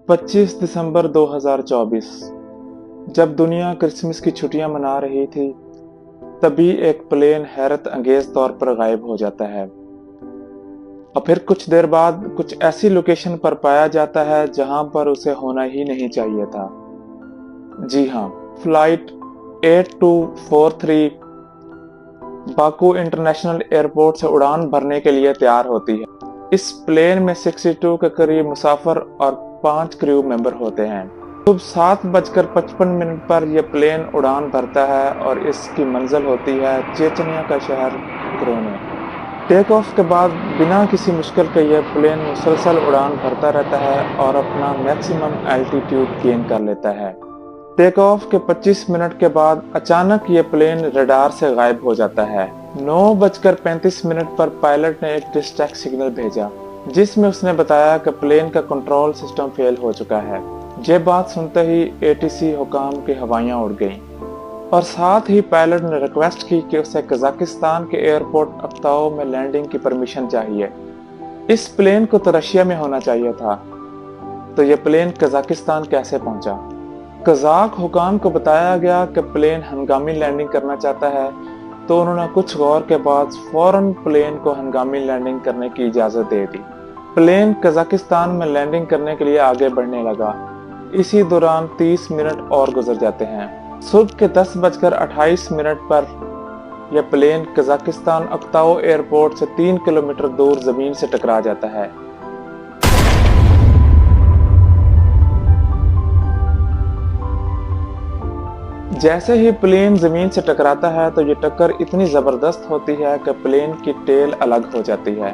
25 दिसंबर 2024 जब दुनिया क्रिसमस की छुट्टियां मना रही थी, तभी एक प्लेन हैरत अंगेज तौर पर गायब हो जाता है और फिर कुछ देर बाद कुछ ऐसी लोकेशन पर पाया जाता है जहां पर उसे होना ही नहीं चाहिए था। जी हाँ, फ्लाइट 8243 बाकू इंटरनेशनल एयरपोर्ट से उड़ान भरने के लिए तैयार होती है। इस प्लेन में 62 के करीब मुसाफिर और 5 क्रू मेंबर होते हैं। सुबह 7:55 पर यह प्लेन उड़ान भरता है और इसकी मंजिल होती है चेचनिया का शहर ग्रोनो। टेक ऑफ के बाद बिना किसी मुश्किल के यह प्लेन मुसलसल उड़ान भरता रहता है और अपना मैक्सिमम एल्टीट्यूड गेन कर लेता है। टेक ऑफ के 25 मिनट के बाद अचानक ये प्लेन रडार से गायब हो जाता है। 9:35 पर पायलट ने एक डिस्ट्रैक्ट सिग्नल भेजा जिसमें उसने बताया कि प्लेन का कंट्रोल सिस्टम फेल हो चुका है। ये बात सुनते ही एटीसी हुकाम की हवाइयां उड़ गईं और साथ ही पायलट ने रिक्वेस्ट की कि उसे कजाकिस्तान के एयरपोर्ट अक्ताओ में लैंडिंग की परमिशन चाहिए। इस प्लेन को तो रशिया में होना चाहिए था, तो यह प्लेन कजाकिस्तान कैसे पहुंचा? कजाक हुकाम को बताया गया कि प्लेन हंगामी लैंडिंग करना चाहता है, तो उन्होंने कुछ गौर के बाद फौरन प्लेन को हंगामी लैंडिंग करने की इजाजत दे दी। प्लेन कजाकिस्तान में लैंडिंग करने के लिए आगे बढ़ने लगा। इसी दौरान 30 मिनट और गुजर जाते हैं। सुबह के 10:28 पर यह प्लेन कजाकिस्तान अक्ताओ एयरपोर्ट से 3 किलोमीटर दूर जमीन से टकरा जाता है। जैसे ही प्लेन जमीन से टकराता है तो ये टक्कर इतनी जबरदस्त होती है कि प्लेन की टेल अलग हो जाती है।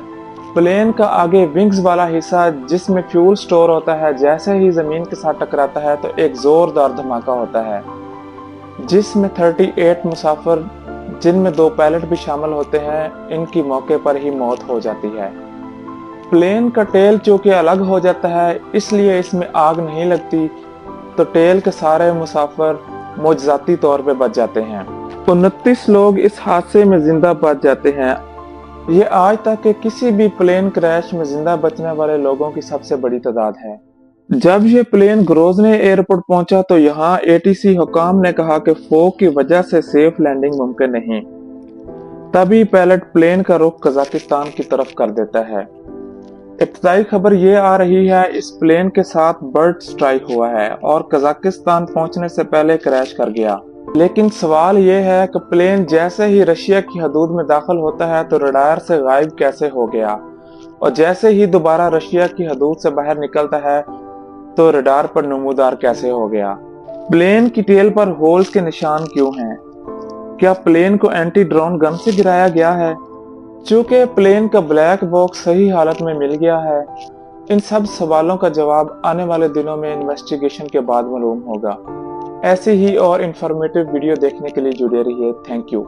प्लेन का आगे विंग्स वाला हिस्सा जिसमें फ्यूल स्टोर होता है, जैसे ही जमीन के साथ टकराता है तो एक जोरदार धमाका होता है जिसमें 38 मुसाफिर, जिनमें 2 पायलट भी शामिल होते हैं, इनकी मौके पर ही मौत हो जाती है। प्लेन का टेल चूंकि अलग हो जाता है इसलिए इसमें आग नहीं लगती, तो टेल के सारे मुसाफिर मौजजाती तौर पे बच जाते हैं। 29 लोग इस हादसे में जिंदा बच जाते हैं। ये आज तक के किसी भी प्लेन क्रैश में जिंदा बचने वाले लोगों की सबसे बड़ी तादाद है। जब ये प्लेन ग्रोजने एयरपोर्ट पहुंचा तो यहाँ एटीसी हुकाम ने कहा कि फोग की वजह से सेफ लैंडिंग मुमकिन नहीं। तभी पायलट प्लेन का रुख कजाकिस्तान की तरफ कर देता है। इब्तदाई खबर ये आ रही है इस प्लेन के साथ बर्ड स्ट्राइक हुआ है और कजाकिस्तान पहुंचने से पहले क्रैश कर गया। लेकिन सवाल ये है कि प्लेन जैसे ही रशिया की हदूद में दाखिल होता है तो रडार से गायब कैसे हो गया, और जैसे ही दोबारा रशिया की हदूद से बाहर निकलता है तो रडार पर नमूदार कैसे हो गया? प्लेन की टेल पर होल्स के निशान क्यों हैं? क्या प्लेन को एंटी ड्रोन गन से गिराया गया है? चूंकि प्लेन का ब्लैक बॉक्स सही हालत में मिल गया है, इन सब सवालों का जवाब आने वाले दिनों में इन्वेस्टिगेशन के बाद मालूम होगा। ऐसी ही और इंफॉर्मेटिव वीडियो देखने के लिए जुड़े रहिए। Thank you.